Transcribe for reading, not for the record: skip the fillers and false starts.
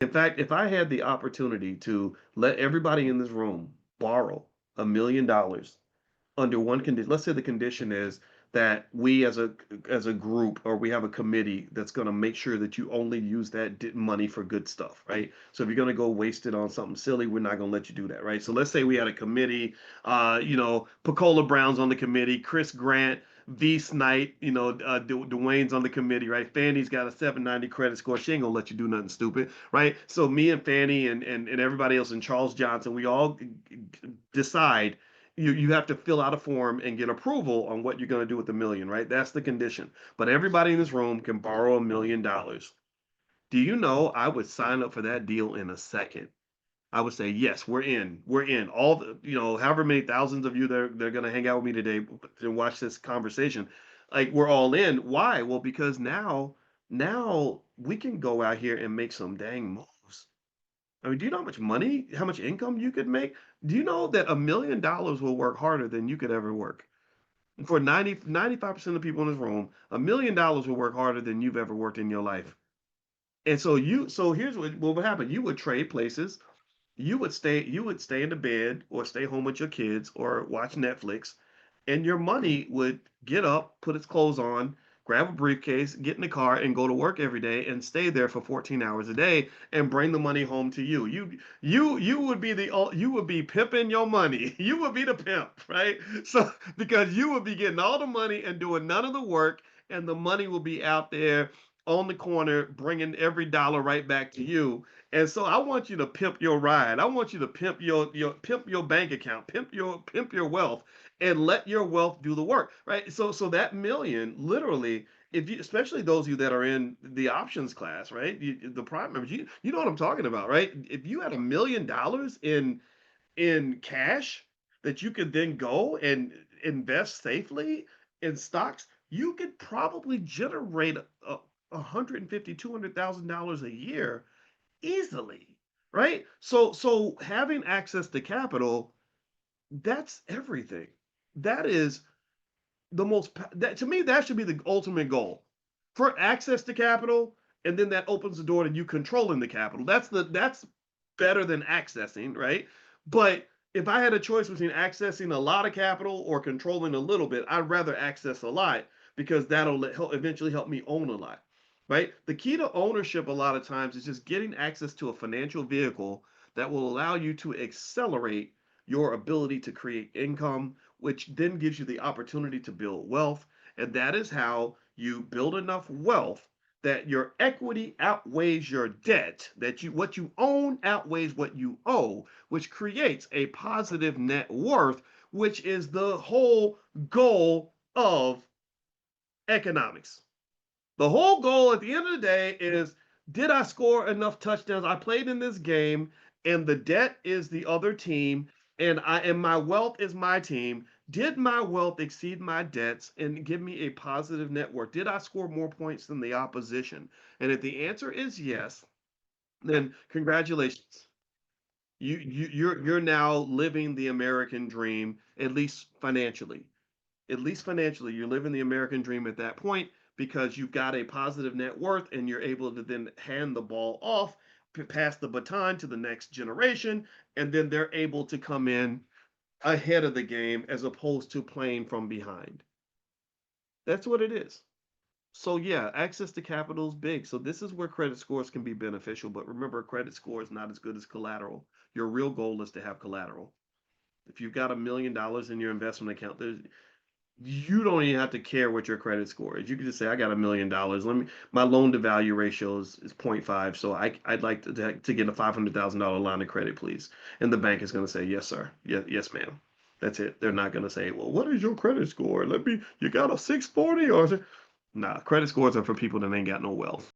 In fact, if I had the opportunity to let everybody in this room borrow $1 million under one condition, let's say the condition is that we as a group, or we have a committee that's going to make sure that you only use that money for good stuff, right? So if you're going to go waste it on something silly, we're not going to let you do that, right? So let's say we had a committee, Pacola Brown's on the committee, Chris Grant, V Snight, Dwayne's on the committee, right? Fanny's got a 790 credit score. She ain't gonna let you do nothing stupid, right? So me and Fanny and everybody else and Charles Johnson, we all decide you have to fill out a form and get approval on what you're going to do with the million, right? That's the condition. But everybody in this room can borrow $1 million. Do you know I would sign up for that deal in a second? I would say, yes, we're in. We're in. All the, however many thousands of you they're going to hang out with me today and watch this conversation. Like, we're all in. Why? Well, because now we can go out here and make some dang moves. I mean, do you know how much income you could make? Do you know that $1 million will work harder than you could ever work? For 95% of the people in this room, $1 million will work harder than you've ever worked in your life. And so here's what would happen. You would trade places. You would stay in the bed or stay home with your kids or watch Netflix, and your money would get up, put its clothes on, grab a briefcase, get in the car, and go to work every day and stay there for 14 hours a day and bring the money home to you. You would be pimping your money. You would be the pimp, right? So because you would be getting all the money and doing none of the work, and the money will be out there on the corner bringing every dollar right back to you. And so I want you to pimp your ride. I want you to pimp your bank account, pimp your wealth, and let your wealth do the work, right? So that million, literally, if you, especially those of you that are in the options class, right? The prime members, you know what I'm talking about, right? If you had $1 million in cash that you could then go and invest safely in stocks, you could probably generate 150, $200,000 a year easily, right? So having access to capital, that's everything. That is the most that to me that should be the ultimate goal. For access to capital, and then that opens the door to you controlling the capital. That's better than accessing, right? But if I had a choice between accessing a lot of capital or controlling a little bit, I'd rather access a lot because eventually help me own a lot, right? The key to ownership a lot of times is just getting access to a financial vehicle that will allow you to accelerate your ability to create income, which then gives you the opportunity to build wealth. And that is how you build enough wealth that your equity outweighs your debt, that what you own outweighs what you owe, which creates a positive net worth, which is the whole goal of economics. The whole goal at the end of the day is, did I score enough touchdowns? I played in this game, and the debt is the other team, and my wealth is my team. Did my wealth exceed my debts and give me a positive net worth? Did I score more points than the opposition? And if the answer is yes, then congratulations. You're now living the American dream, at least financially. At least financially, you're living the American dream at that point because you've got a positive net worth and you're able to then hand the ball off, pass the baton to the next generation, and then they're able to come in ahead of the game as opposed to playing from behind. That's what it is. So yeah, access to capital is big. So this is where credit scores can be beneficial. But remember, credit score is not as good as collateral. Your real goal is to have collateral. If you've got $1 million in your investment account, you don't even have to care what your credit score is. You can just say, I got $1 million. My loan to value ratio is 0.5. So I'd like to get a $500,000 line of credit, please. And the bank is going to say, yes, sir. Yes, ma'am. That's it. They're not going to say, well, what is your credit score? You got a 640 or, nah, credit scores are for people that ain't got no wealth.